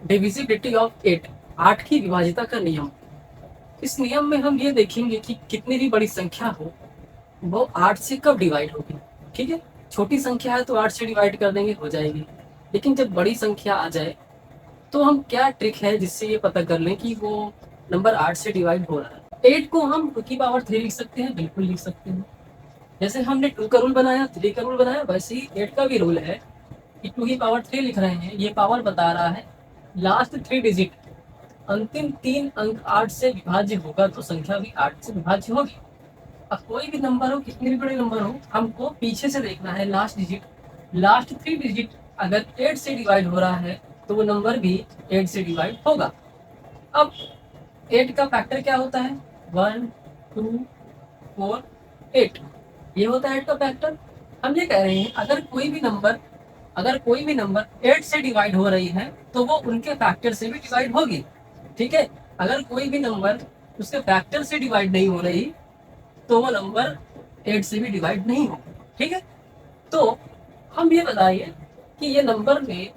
Divisibility of 8, 8 की विभाज्यता का नियम। इस नियम में हम ये देखेंगे कि कितनी भी बड़ी संख्या हो वो 8 से कब डिवाइड होगी। ठीक है, छोटी संख्या है तो 8 से डिवाइड कर देंगे, हो जाएगी। लेकिन जब बड़ी संख्या आ जाए तो हम क्या ट्रिक है जिससे ये पता कर लें कि वो नंबर 8 से डिवाइड हो रहा है। 8 को हम 2 की पावर 3 लिख सकते हैं, बिल्कुल लिख सकते हैं। जैसे हमने 2 का रूल बनाया, 3 का रूल बनाया, वैसे ही 8 का भी रूल है कि 2 की पावर 3 लिख रहे हैं। ये पावर बता रहा है लास्ट 3 डिजिट, अंतिम 3 अंक 8 से विभाज्य होगा तो संख्या भी 8 से विभाज्य होगी। अब कोई भी नंबर हो, कितने भी बड़े नंबर हो, हमको पीछे से देखना है लास्ट डिजिट। लास्ट 3 डिजिट अगर 8 से डिवाइड हो रहा है तो वो नंबर भी 8 से डिवाइड होगा। अब 8 का फैक्टर क्या होता है? 1, 2, 4, 8, ये होता है 8 का फैक्टर। हम ये कह रहे हैं अगर कोई भी नंबर 8 से डिवाइड हो रही है तो वो उनके फैक्टर से भी डिवाइड होगी। ठीक है, अगर कोई भी नंबर उसके फैक्टर से डिवाइड नहीं हो रही तो वो नंबर 8 से भी डिवाइड नहीं होगा। ठीक है, तो हम ये बताइए कि ये नंबर में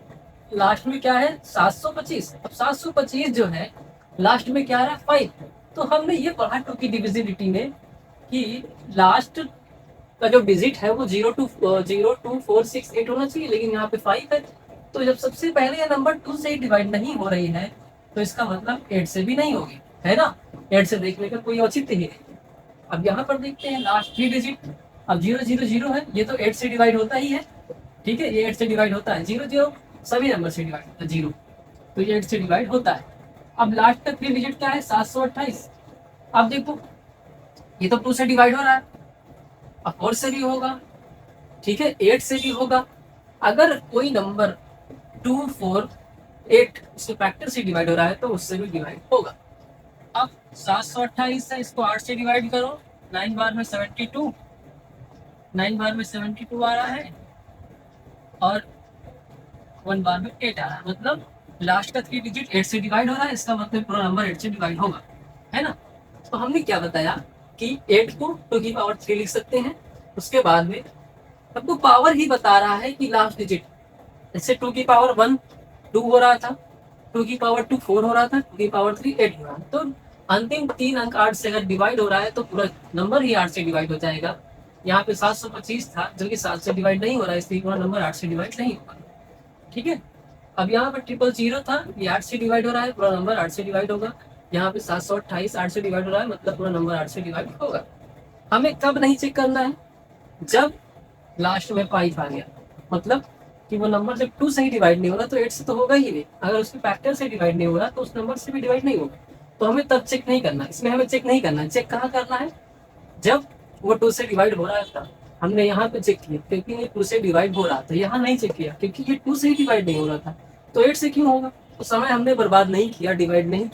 लास्ट में क्या है? 725। अब 725 जो है लास्ट में क्या आ रहा है? 5। तो हमने ये पढ़ा 2 की डिविजिबिलिटी में कि लास्ट का जो डिजिट है वो 02468 होना चाहिए, लेकिन यहाँ पे 5 है। तो जब सबसे पहले ये नंबर 2 से ही डिवाइड नहीं हो रही है तो इसका मतलब 8 से भी नहीं होगी, है ना। 8 से देखने का कोई औचित्य ही नहीं। अब यहाँ पर देखते हैं लास्ट 3 डिजिट। अब 000 है, ये तो 8 से डिवाइड होता ही है। ठीक है, ये 8 से डिवाइड होता है। 00 सभी नंबर से डिवाइड होता है, 0, तो ये 8 से डिवाइड होता है। अब लास्ट का 3 डिजिट क्या है? 728। अब देखो ये तो 2 से डिवाइड हो रहा है, अब 4 से भी होगा, ठीक है, 8 से भी होगा। अगर कोई नंबर 2, 4, 8 उसके फैक्टर से डिवाइड हो रहा है तो उससे भी डिवाइड होगा। अब 728 है, इसको 8 से डिवाइड करो, 9 बार में 72, 9 बार में 72 आ रहा है और 1 बार में 8 आ रहा है। मतलब लास्ट का 3 डिजिट 8 से डिवाइड हो रहा है, इसका मतलब पूरा नंबर 8 से डिवाइड होगा, है ना। तो हमने क्या बताया कि 8 को 2 की पावर 3 लिख सकते हैं। उसके बाद में अब तो पावर ही बता रहा है कि लास्ट डिजिट, जैसे 2 की पावर 1 2 हो रहा था, 2 की पावर 2 4 हो रहा था, 2 की पावर 3 8 हो रहा है। तो अंतिम 3 अंक 8 से अगर डिवाइड हो रहा है तो पूरा नंबर ही 8 से डिवाइड हो जाएगा। यहाँ पे 725 था जो कि 7 से डिवाइड नहीं हो रहा है, इसलिए पूरा नंबर 8 से डिवाइड नहीं होगा। ठीक है, अब यहाँ पर 000 था, ये 8 से डिवाइड हो रहा है, पूरा नंबर 8 से डिवाइड होगा। यहाँ पे 728 8 से डिवाइड हो रहा है, मतलब पूरा नंबर 8 से डिवाइड होगा। हमें कब नहीं चेक करना है? जब लास्ट में 5 आ गया, मतलब कि वो नंबर जब 2 से ही डिवाइड नहीं हो रहा तो 8 से तो होगा ही नहीं। अगर उसके फैक्टर से डिवाइड नहीं हो रहा तो उस नंबर से भी डिवाइड नहीं होगा। तो हमें तब चेक नहीं करना, इसमें हमें चेक नहीं करना है। चेक कहाँ करना है? जब वो 2 से डिवाइड हो रहा था। हमने यहाँ पे चेक किया क्योंकि ये 2 से डिवाइड हो रहा था, यहाँ नहीं चेक किया क्योंकि ये 2 से ही डिवाइड नहीं हो रहा था। तो 8 से क्यों होगा? तो समय हमने बर्बाद नहीं किया, डिवाइड नहीं किया।